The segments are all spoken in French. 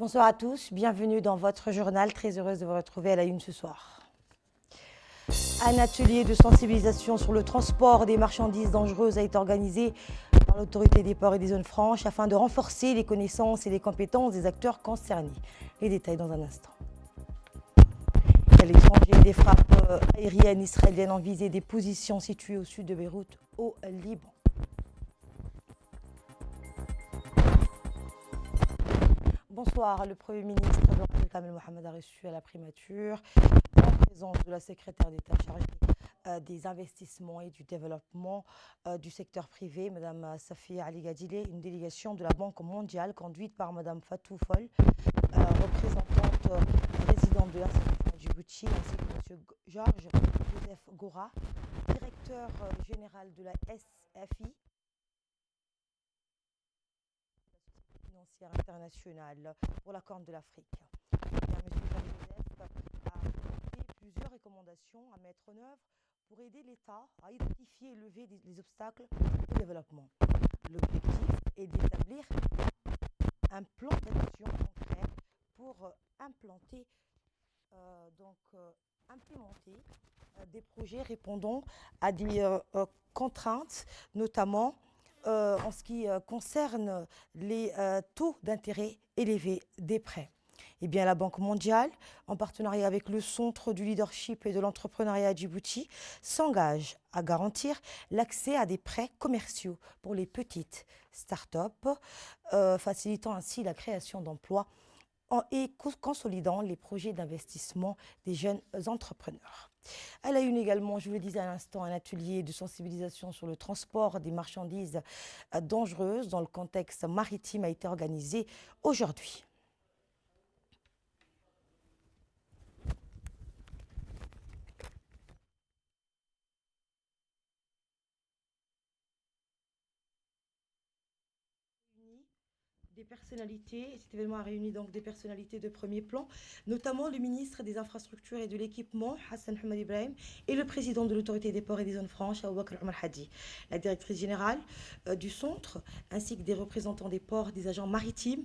Bonsoir à tous, bienvenue dans votre journal. Très heureuse de vous retrouver à la une ce soir. Un atelier de sensibilisation sur le transport des marchandises dangereuses a été organisé par l'autorité des ports et des zones franches afin de renforcer les connaissances et les compétences des acteurs concernés. Les détails dans un instant. À l'étranger, des frappes aériennes israéliennes ont visé des positions situées au sud de Beyrouth, au Liban. Bonsoir, le Premier ministre Kamel Mohamed a reçu à la primature, en présence de la secrétaire d'État chargée des investissements et du développement du secteur privé, Mme Safi Ali Gadile, une délégation de la Banque mondiale conduite par Mme Fatou Fall, représentante résidente de l'Institut à Djibouti, ainsi que M. Georges Joseph Gora, directeur général de la SFI, financière internationale pour la Corne de l'Afrique. M. Joseph a apporté plusieurs recommandations à mettre en œuvre pour aider l'État à identifier et lever les obstacles au développement. L'objectif est d'établir un plan d'action concret pour implémenter des projets répondant à des contraintes, notamment en ce qui concerne les taux d'intérêt élevés des prêts. Eh bien, la Banque mondiale, en partenariat avec le Centre du leadership et de l'entrepreneuriat à Djibouti, s'engage à garantir l'accès à des prêts commerciaux pour les petites start-up, facilitant ainsi la création d'emplois et consolidant les projets d'investissement des jeunes entrepreneurs. Elle a eu également, je vous le disais à l'instant, un atelier de sensibilisation sur le transport des marchandises dangereuses dans le contexte maritime a été organisé aujourd'hui. Cet événement a réuni donc des personnalités de premier plan, notamment le ministre des Infrastructures et de l'Équipement, Hassan Hamad Ibrahim, et le président de l'autorité des ports et des zones franches, Aboubakr Omar Hadi. La directrice générale du centre, ainsi que des représentants des ports, des agents maritimes,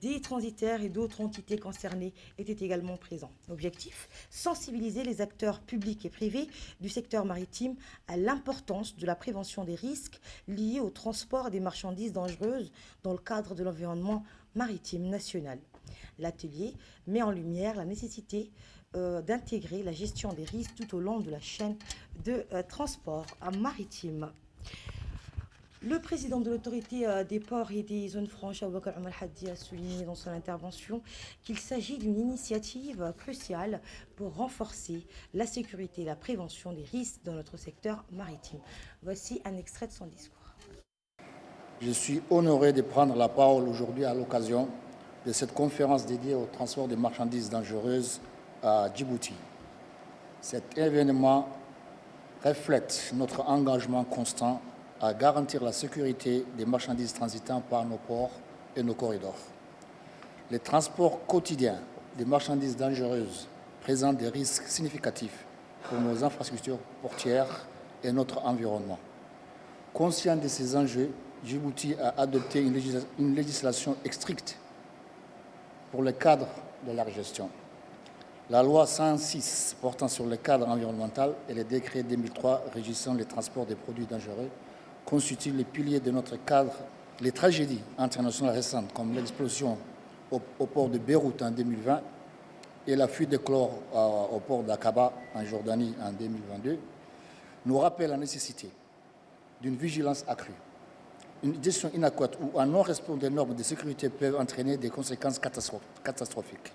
des transitaires et d'autres entités concernées étaient également présents. Objectif, sensibiliser les acteurs publics et privés du secteur maritime à l'importance de la prévention des risques liés au transport des marchandises dangereuses dans le cadre de l'environnement maritime national. L'atelier met en lumière la nécessité d'intégrer la gestion des risques tout au long de la chaîne de transport maritime. Le président de l'autorité des ports et des zones franches, Aboubakr Omar Hadi, a souligné dans son intervention qu'il s'agit d'une initiative cruciale pour renforcer la sécurité et la prévention des risques dans notre secteur maritime. Voici un extrait de son discours. Je suis honoré de prendre la parole aujourd'hui à l'occasion de cette conférence dédiée au transport des marchandises dangereuses à Djibouti. Cet événement reflète notre engagement constant à garantir la sécurité des marchandises transitant par nos ports et nos corridors. Les transports quotidiens des marchandises dangereuses présentent des risques significatifs pour nos infrastructures portières et notre environnement. Conscient de ces enjeux, Djibouti a adopté une législation stricte pour le cadre de leur gestion. La loi 106 portant sur le cadre environnemental et le décret 2003 régissant les transports des produits dangereux constituent les piliers de notre cadre. Les tragédies internationales récentes, comme l'explosion au port de Beyrouth en 2020 et la fuite de chlore au port d'Aqaba en Jordanie en 2022, nous rappellent la nécessité d'une vigilance accrue. Une gestion inadéquate ou un non-respect des normes de sécurité peuvent entraîner des conséquences catastrophiques.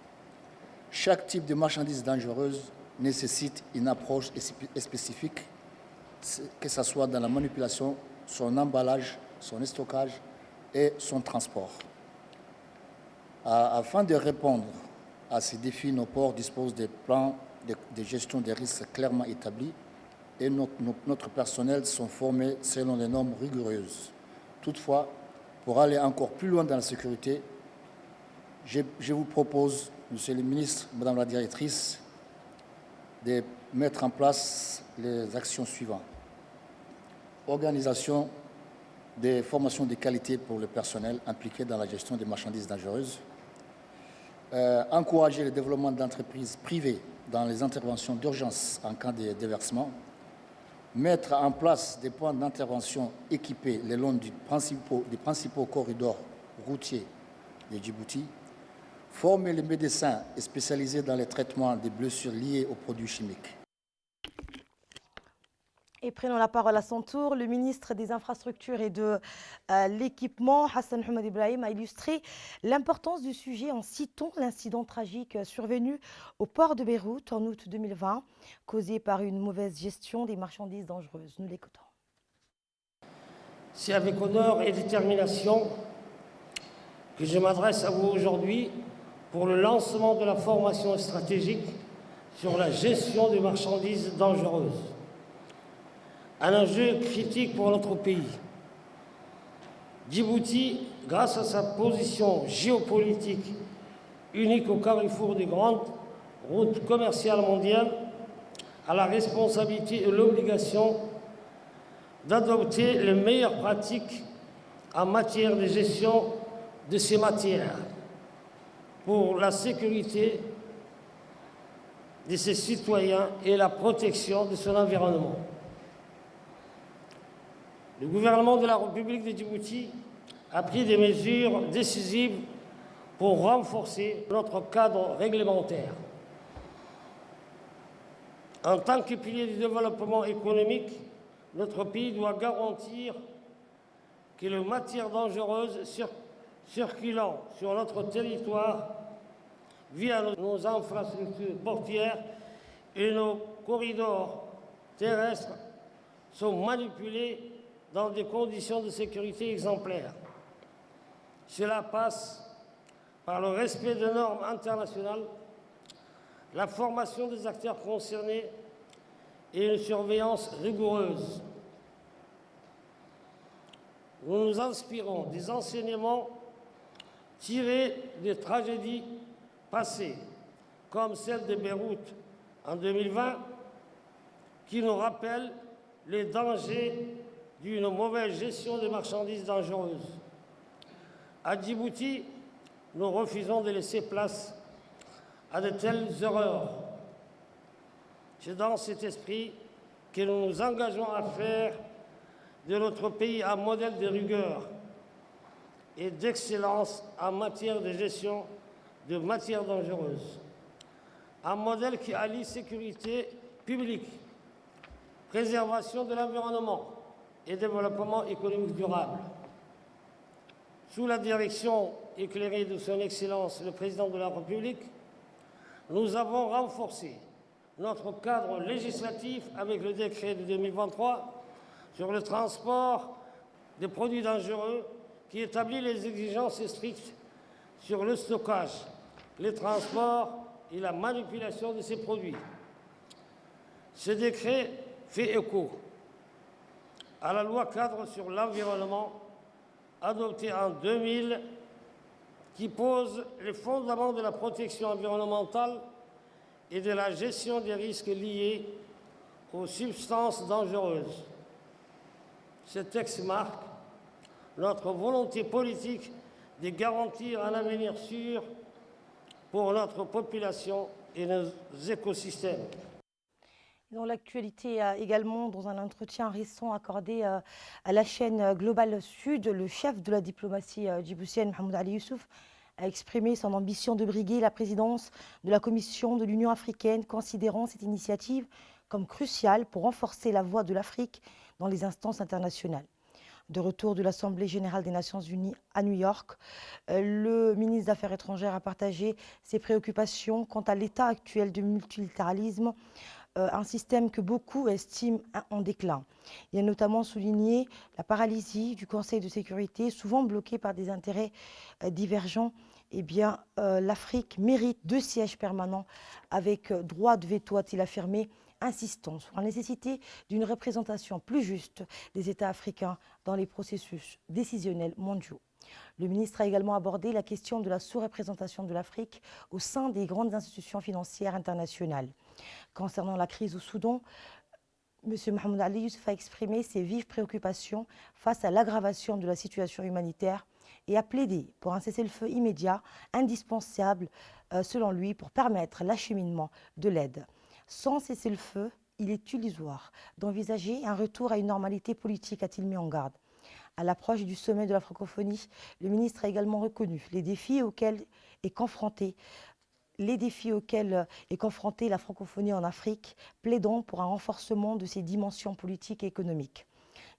Chaque type de marchandise dangereuse nécessite une approche spécifique, que ce soit dans la manipulation, son emballage, son stockage et son transport. Afin de répondre à ces défis, nos ports disposent de plans de gestion des risques clairement établis et notre personnel sont formés selon des normes rigoureuses. Toutefois, pour aller encore plus loin dans la sécurité, je vous propose, Monsieur le ministre, Madame la directrice, de mettre en place les actions suivantes. Organisation des formations de qualité pour le personnel impliqué dans la gestion des marchandises dangereuses, encourager le développement d'entreprises privées dans les interventions d'urgence en cas de déversement, mettre en place des points d'intervention équipés le long des principaux corridors routiers de Djibouti, former les médecins spécialisés dans le traitement des blessures liées aux produits chimiques. Et prenant la parole à son tour, le ministre des Infrastructures et de l'Équipement, Hassan Hamad Ibrahim, a illustré l'importance du sujet en citant l'incident tragique survenu au port de Beyrouth en août 2020, causé par une mauvaise gestion des marchandises dangereuses. Nous l'écoutons. C'est avec honneur et détermination que je m'adresse à vous aujourd'hui pour le lancement de la formation stratégique sur la gestion des marchandises dangereuses. Un enjeu critique pour notre pays. Djibouti, grâce à sa position géopolitique unique au carrefour des grandes routes commerciales mondiales, a la responsabilité et l'obligation d'adopter les meilleures pratiques en matière de gestion de ces matières pour la sécurité de ses citoyens et la protection de son environnement. Le gouvernement de la République de Djibouti a pris des mesures décisives pour renforcer notre cadre réglementaire. En tant que pilier du développement économique, notre pays doit garantir que les matières dangereuses circulant sur notre territoire via nos infrastructures portières et nos corridors terrestres sont manipulées dans des conditions de sécurité exemplaires. Cela passe par le respect des normes internationales, la formation des acteurs concernés et une surveillance rigoureuse. Nous nous inspirons des enseignements tirés des tragédies passées, comme celle de Beyrouth en 2020, qui nous rappellent les dangers d'une mauvaise gestion des marchandises dangereuses. À Djibouti, nous refusons de laisser place à de telles erreurs. C'est dans cet esprit que nous nous engageons à faire de notre pays un modèle de rigueur et d'excellence en matière de gestion de matières dangereuses. Un modèle qui allie sécurité publique, préservation de l'environnement et développement économique durable. Sous la direction éclairée de son Excellence le Président de la République, nous avons renforcé notre cadre législatif avec le décret de 2023 sur le transport des produits dangereux qui établit les exigences strictes sur le stockage, les transports et la manipulation de ces produits. Ce décret fait écho à la loi cadre sur l'environnement adoptée en 2000 qui pose les fondements de la protection environnementale et de la gestion des risques liés aux substances dangereuses. Ce texte marque notre volonté politique de garantir un avenir sûr pour notre population et nos écosystèmes. Dans l'actualité également, dans un entretien récent accordé à la chaîne Global Sud, le chef de la diplomatie djiboutienne, Mohamed Ali Youssouf, a exprimé son ambition de briguer la présidence de la Commission de l'Union africaine, considérant cette initiative comme cruciale pour renforcer la voix de l'Afrique dans les instances internationales. De retour de l'Assemblée générale des Nations unies à New York, le ministre des Affaires étrangères a partagé ses préoccupations quant à l'état actuel du multilatéralisme, un système que beaucoup estiment en déclin. Il a notamment souligné la paralysie du Conseil de sécurité, souvent bloqué par des intérêts divergents. Eh bien, l'Afrique mérite 2 sièges permanents avec droit de veto, a-t-il affirmé, insistant sur la nécessité d'une représentation plus juste des États africains dans les processus décisionnels mondiaux. Le ministre a également abordé la question de la sous-représentation de l'Afrique au sein des grandes institutions financières internationales. Concernant la crise au Soudan, M. Mohamed Ali Youssouf a exprimé ses vives préoccupations face à l'aggravation de la situation humanitaire et a plaidé pour un cessez-le-feu immédiat, indispensable selon lui pour permettre l'acheminement de l'aide. Sans cessez-le-feu, il est illusoire d'envisager un retour à une normalité politique, a-t-il mis en garde. À l'approche du sommet de la francophonie, le ministre a également reconnu les défis auxquels est confrontée la francophonie en Afrique, plaidant pour un renforcement de ses dimensions politiques et économiques.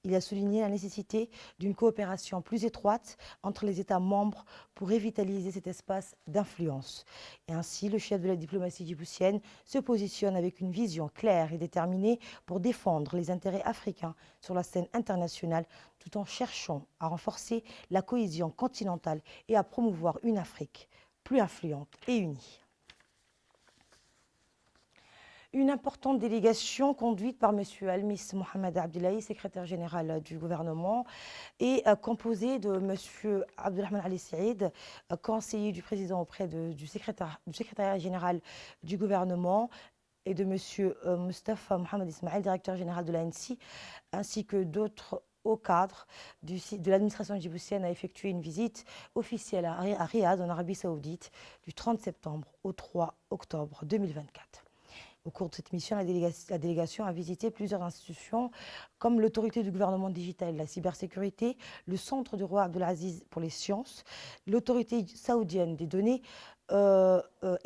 Il a souligné la nécessité d'une coopération plus étroite entre les États membres pour revitaliser cet espace d'influence. Et ainsi, le chef de la diplomatie djiboutienne se positionne avec une vision claire et déterminée pour défendre les intérêts africains sur la scène internationale, tout en cherchant à renforcer la cohésion continentale et à promouvoir une Afrique plus influente et unie. Une importante délégation conduite par M. Almis Mohamed Abdullahi, secrétaire général du gouvernement, est composée de M. Abdelrahman Ali Saïd, conseiller du président auprès du secrétariat général du gouvernement, et de M. Mustafa Mohamed Ismail, directeur général de l'ANSI, ainsi que d'autres hauts cadres de l'administration djiboutienne, a effectué une visite officielle à Riyad, en Arabie Saoudite, du 30 septembre au 3 octobre 2024. Au cours de cette mission, la délégation a visité plusieurs institutions comme l'autorité du gouvernement digital et de la cybersécurité, le Centre du roi Abdelaziz pour les sciences, l'autorité saoudienne des données et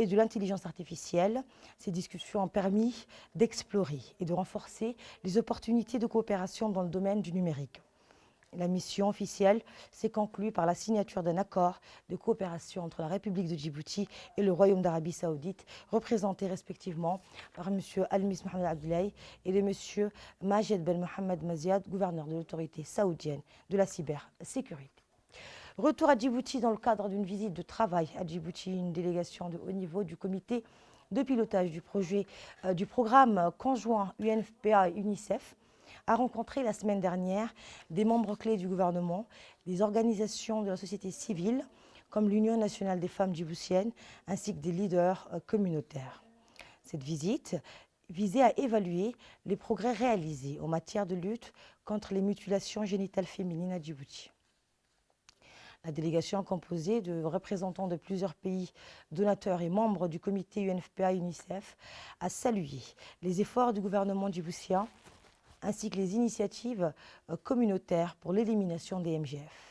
de l'intelligence artificielle. Ces discussions ont permis d'explorer et de renforcer les opportunités de coopération dans le domaine du numérique. La mission officielle s'est conclue par la signature d'un accord de coopération entre la République de Djibouti et le Royaume d'Arabie Saoudite, représentés respectivement par M. Almis Mohamed Abdullahi et de M. Majed Ben Mohamed Maziad, gouverneur de l'autorité saoudienne de la cybersécurité. Retour à Djibouti dans le cadre d'une visite de travail à Djibouti, une délégation de haut niveau du comité de pilotage du programme conjoint UNFPA-UNICEF a rencontré la semaine dernière des membres clés du gouvernement, des organisations de la société civile, comme l'Union nationale des femmes djiboutiennes, ainsi que des leaders communautaires. Cette visite visait à évaluer les progrès réalisés en matière de lutte contre les mutilations génitales féminines à Djibouti. La délégation composée de représentants de plusieurs pays donateurs et membres du comité UNFPA-UNICEF a salué les efforts du gouvernement djiboutien ainsi que les initiatives communautaires pour l'élimination des MGF.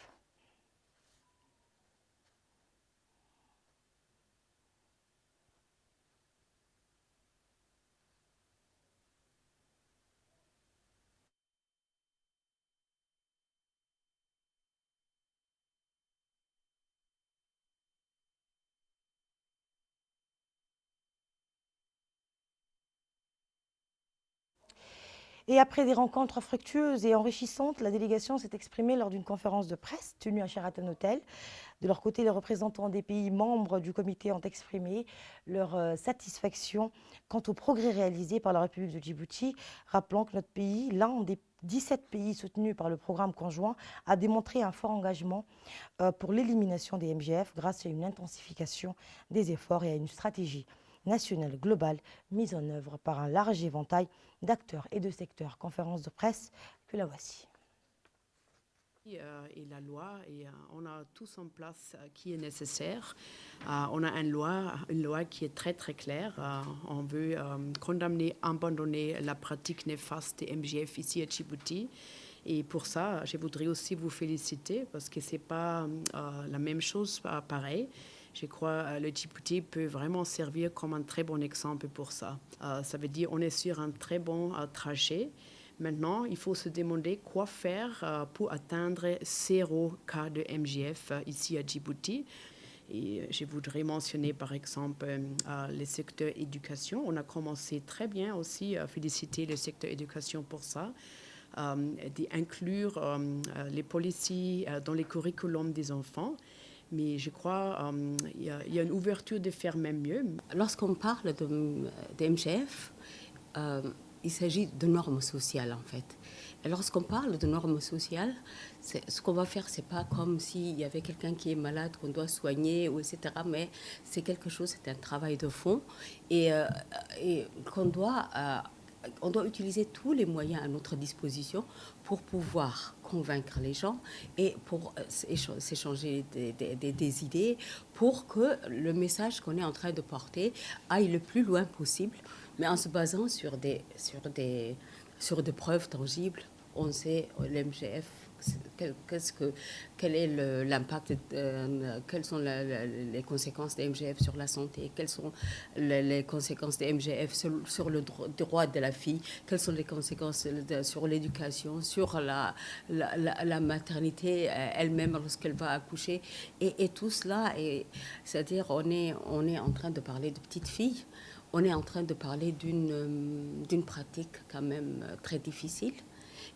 Et après des rencontres fructueuses et enrichissantes, la délégation s'est exprimée lors d'une conférence de presse tenue à Sheraton Hotel. De leur côté, les représentants des pays membres du comité ont exprimé leur satisfaction quant aux progrès réalisés par la République de Djibouti, rappelant que notre pays, l'un des 17 pays soutenus par le programme conjoint, a démontré un fort engagement pour l'élimination des MGF grâce à une intensification des efforts et à une stratégie nationale globale mise en œuvre par un large éventail d'acteurs et de secteurs. Conférence de presse que la voici. Et la loi, et on a tous en place qui est nécessaire. On a une loi qui est très très claire. On veut condamner, abandonner la pratique néfaste des MGF ici à Djibouti. Et pour ça, je voudrais aussi vous féliciter parce que ce n'est pas la même chose, pareil. Je crois que le Djibouti peut vraiment servir comme un très bon exemple pour ça. Ça veut dire qu'on est sur un très bon trajet. Maintenant, il faut se demander quoi faire pour atteindre 0 cas de MGF ici à Djibouti. Et je voudrais mentionner par exemple le secteur éducation. On a commencé très bien aussi à féliciter le secteur éducation pour ça. D'inclure les policiers dans les curriculums des enfants. Mais je crois qu'il y a une ouverture de faire même mieux. Lorsqu'on parle de MGF, il s'agit de normes sociales en fait. Et lorsqu'on parle de normes sociales, ce qu'on va faire, c'est pas comme s'il y avait quelqu'un qui est malade qu'on doit soigner ou etc. Mais c'est quelque chose, c'est un travail de fond et qu'on doit on doit utiliser tous les moyens à notre disposition pour pouvoir convaincre les gens et pour s'échanger des idées pour que le message qu'on est en train de porter aille le plus loin possible, mais en se basant sur des preuves tangibles. On sait, l'MGF, quel est l'impact, quelles sont les conséquences des MGF sur la santé, quelles sont les conséquences des MGF sur le droit de la fille, quelles sont les conséquences sur l'éducation, sur la maternité elle-même lorsqu'elle va accoucher. Et tout cela, c'est-à-dire on est en train de parler de petites filles, on est en train de parler d'une pratique quand même très difficile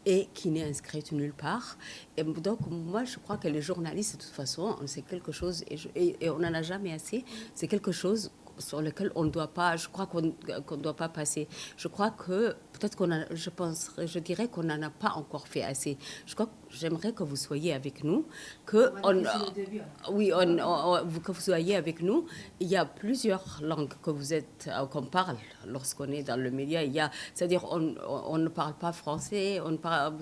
et qui n'est inscrite nulle part. Et donc, moi, je crois que les journalistes, de toute façon, c'est quelque chose, et on n'en a jamais assez, c'est quelque chose sur lequel on ne doit pas, je crois qu'on ne doit pas passer. Je crois que, peut-être je dirais qu'on n'en a pas encore fait assez. Je crois que j'aimerais que vous soyez avec nous, que vous soyez avec nous. Il y a plusieurs langues qu'on parle lorsqu'on est dans le média. C'est-à-dire, on ne parle pas français, on ne parle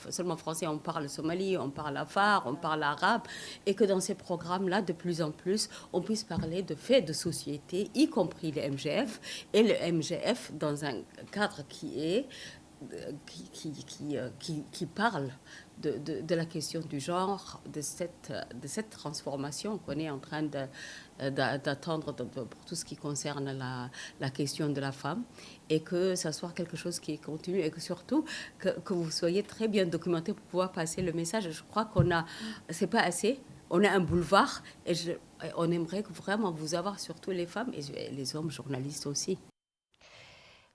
seulement français, on parle somali, on parle afar, on parle arabe, et que dans ces programmes-là, de plus en plus, on puisse parler de faits de société, y compris le MGF, et le MGF dans un cadre qui parle de la question du genre, de cette transformation qu'on est en train d'attendre pour tout ce qui concerne la question de la femme, et que ça soit quelque chose qui continue, et que surtout que vous soyez très bien documenté pour pouvoir passer le message. Je crois c'est pas assez. On a un boulevard et on aimerait vraiment vous avoir, surtout les femmes et les hommes journalistes aussi.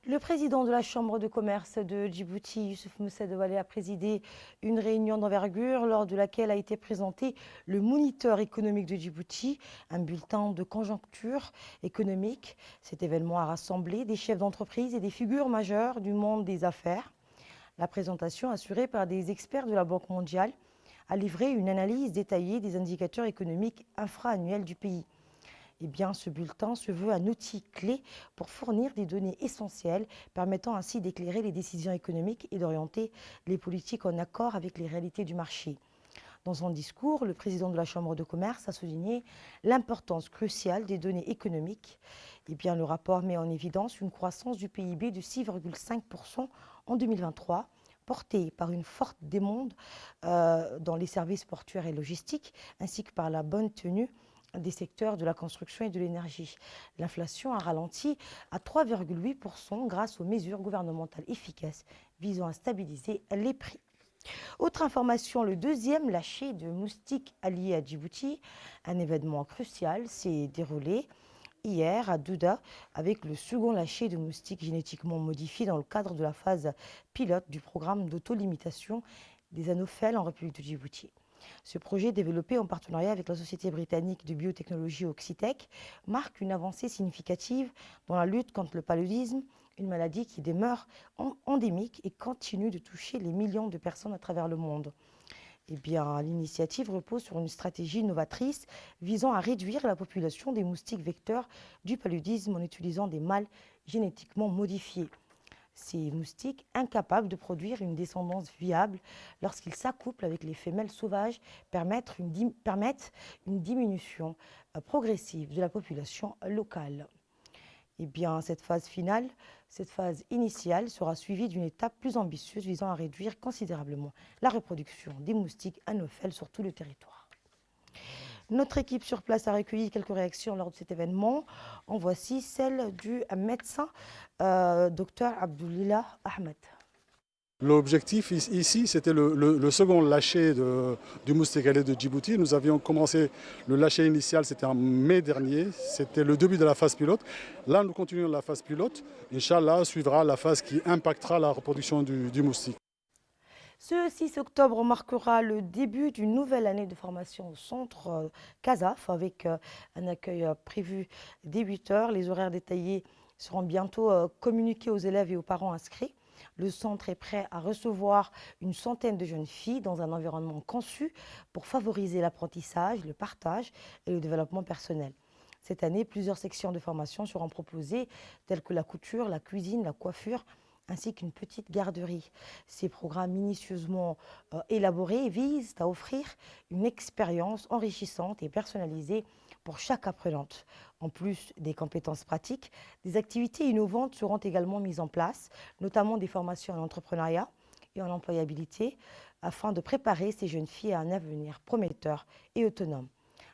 Le président de la Chambre de commerce de Djibouti, Youssouf Moussadeouali, a présidé une réunion d'envergure lors de laquelle a été présenté le Moniteur économique de Djibouti, un bulletin de conjoncture économique. Cet événement a rassemblé des chefs d'entreprise et des figures majeures du monde des affaires. La présentation, assurée par des experts de la Banque mondiale, a livré une analyse détaillée des indicateurs économiques infra-annuels du pays. Eh bien, ce bulletin se veut un outil clé pour fournir des données essentielles, permettant ainsi d'éclairer les décisions économiques et d'orienter les politiques en accord avec les réalités du marché. Dans son discours, le président de la Chambre de commerce a souligné l'importance cruciale des données économiques. Eh bien, le rapport met en évidence une croissance du PIB de 6,5% en 2023, portée par une forte demande dans les services portuaires et logistiques, ainsi que par la bonne tenue des secteurs de la construction et de l'énergie. L'inflation a ralenti à 3,8% grâce aux mesures gouvernementales efficaces visant à stabiliser les prix. Autre information, le deuxième lâcher de moustiques alliés à Djibouti, un événement crucial, s'est déroulé hier à Douda avec le second lâcher de moustiques génétiquement modifiés dans le cadre de la phase pilote du programme d'autolimitation des anophèles en République de Djibouti. Ce projet, développé en partenariat avec la société britannique de biotechnologie Oxitec, marque une avancée significative dans la lutte contre le paludisme, une maladie qui demeure endémique et continue de toucher les millions de personnes à travers le monde. Eh bien, l'initiative repose sur une stratégie novatrice visant à réduire la population des moustiques vecteurs du paludisme en utilisant des mâles génétiquement modifiés. Ces moustiques, incapables de produire une descendance viable lorsqu'ils s'accouplent avec les femelles sauvages, permettent une diminution progressive de la population locale. Eh bien, cette phase initiale sera suivie d'une étape plus ambitieuse visant à réduire considérablement la reproduction des moustiques anophèles sur tout le territoire. Notre équipe sur place a recueilli quelques réactions lors de cet événement. En voici celle du médecin Dr Abdulillah Ahmed. L'objectif ici, c'était le second lâcher du moustique allié de Djibouti. Nous avions commencé le lâcher initial, c'était en mai dernier. C'était le début de la phase pilote. Là, nous continuons la phase pilote. Inch'Allah, suivra la phase qui impactera la reproduction du moustique. Ce 6 octobre marquera le début d'une nouvelle année de formation au centre CASAF avec un accueil prévu dès 8 h. Les horaires détaillés seront bientôt communiqués aux élèves et aux parents inscrits. Le centre est prêt à recevoir une centaine de jeunes filles dans un environnement conçu pour favoriser l'apprentissage, le partage et le développement personnel. Cette année, plusieurs sections de formation seront proposées, telles que la couture, la cuisine, la coiffure ainsi qu'une petite garderie. Ces programmes minutieusement élaborés visent à offrir une expérience enrichissante et personnalisée pour chaque apprenante. En plus des compétences pratiques, des activités innovantes seront également mises en place, notamment des formations en entrepreneuriat et en employabilité, afin de préparer ces jeunes filles à un avenir prometteur et autonome.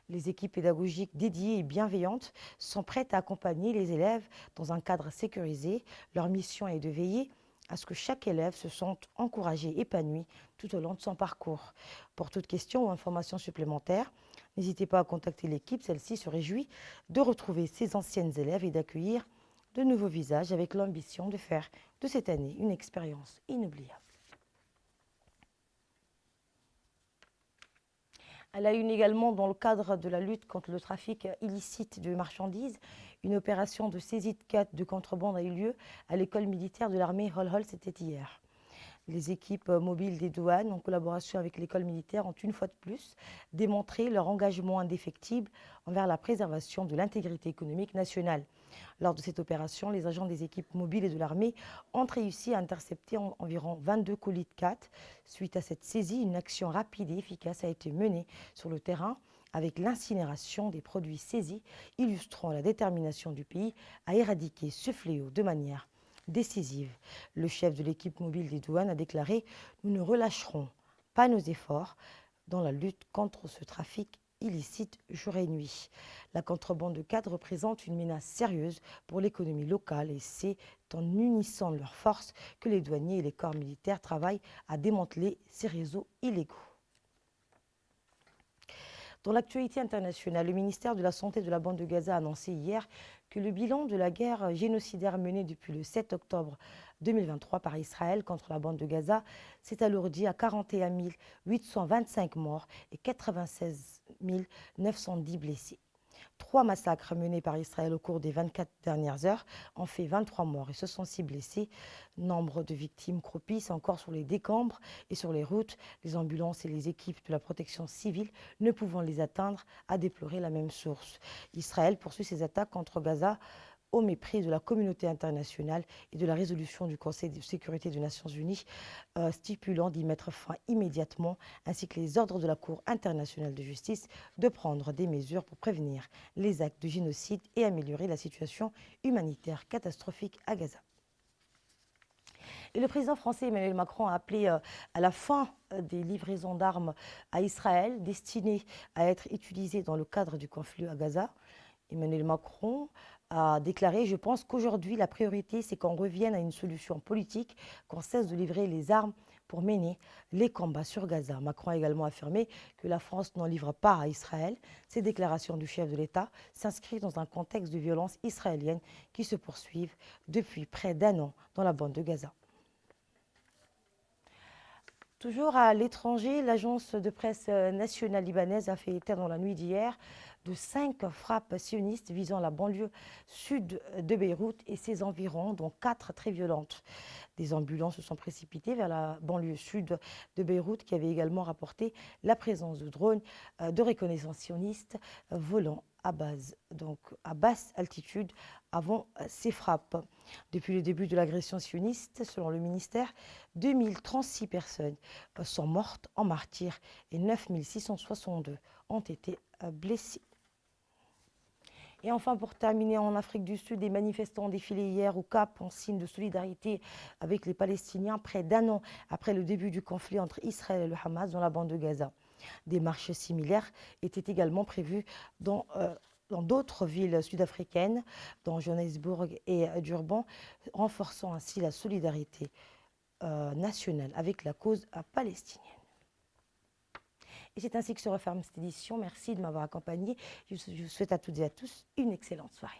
Les équipes pédagogiques dédiées et bienveillantes sont prêtes à accompagner les élèves dans un cadre sécurisé. Leur mission est de veiller à ce que chaque élève se sente encouragé, épanoui tout au long de son parcours. Pour toute question ou information supplémentaire, n'hésitez pas à contacter l'équipe. Celle-ci se réjouit de retrouver ses anciennes élèves et d'accueillir de nouveaux visages avec l'ambition de faire de cette année une expérience inoubliable. À la une également, dans le cadre de la lutte contre le trafic illicite de marchandises, une opération de saisie de contrebande a eu lieu à l'école militaire de l'armée Hol-Hol, c'était hier. Les équipes mobiles des douanes, en collaboration avec l'école militaire, ont une fois de plus démontré leur engagement indéfectible envers la préservation de l'intégrité économique nationale. Lors de cette opération, les agents des équipes mobiles et de l'armée ont réussi à intercepter environ 22 colis de 4. Suite à cette saisie, une action rapide et efficace a été menée sur le terrain avec l'incinération des produits saisis, illustrant la détermination du pays à éradiquer ce fléau de manière décisive. Le chef de l'équipe mobile des douanes a déclaré « Nous ne relâcherons pas nos efforts dans la lutte contre ce trafic illicite jour et nuit. » La contrebande de 4 représente une menace sérieuse pour l'économie locale et c'est en unissant leurs forces que les douaniers et les corps militaires travaillent à démanteler ces réseaux illégaux. Dans l'actualité internationale, le ministère de la Santé de la bande de Gaza a annoncé hier que le bilan de la guerre génocidaire menée depuis le 7 octobre 2023 par Israël contre la bande de Gaza s'est alourdi à 41 825 morts et 96 910 blessés. 3 massacres menés par Israël au cours des 24 dernières heures ont fait 23 morts et 66 blessés. Nombre de victimes croupissent encore sur les décombres et sur les routes. Les ambulances et les équipes de la protection civile, ne pouvant les atteindre, a déploré la même source. Israël poursuit ses attaques contre Gaza au mépris de la communauté internationale et de la résolution du Conseil de sécurité des Nations Unies stipulant d'y mettre fin immédiatement, ainsi que les ordres de la Cour internationale de justice de prendre des mesures pour prévenir les actes de génocide et améliorer la situation humanitaire catastrophique à Gaza. Et le président français Emmanuel Macron a appelé à la fin des livraisons d'armes à Israël destinées à être utilisées dans le cadre du conflit à Gaza. Emmanuel Macron a déclaré « Je pense qu'aujourd'hui, la priorité, c'est qu'on revienne à une solution politique, qu'on cesse de livrer les armes pour mener les combats sur Gaza. » Macron a également affirmé que la France n'en livre pas à Israël. Ces déclarations du chef de l'État s'inscrivent dans un contexte de violences israéliennes qui se poursuivent depuis près d'1 an dans la bande de Gaza. Toujours à l'étranger, l'agence de presse nationale libanaise a fait état dans la nuit d'hier de 5 frappes sionistes visant la banlieue sud de Beyrouth et ses environs, dont 4 très violentes. Des ambulances se sont précipitées vers la banlieue sud de Beyrouth, qui avait également rapporté la présence de drones de reconnaissance sioniste volant à basse altitude avant ces frappes. Depuis le début de l'agression sioniste, selon le ministère, 2036 personnes sont mortes en martyrs et 9662 ont été blessées. Et enfin, pour terminer, en Afrique du Sud, des manifestants ont défilé hier au Cap en signe de solidarité avec les Palestiniens, près d'1 an après le début du conflit entre Israël et le Hamas dans la bande de Gaza. Des marches similaires étaient également prévues dans d'autres villes sud-africaines, dont Johannesburg et Durban, renforçant ainsi la solidarité nationale avec la cause palestinienne. Et c'est ainsi que se referme cette édition. Merci de m'avoir accompagné. Je vous souhaite à toutes et à tous une excellente soirée.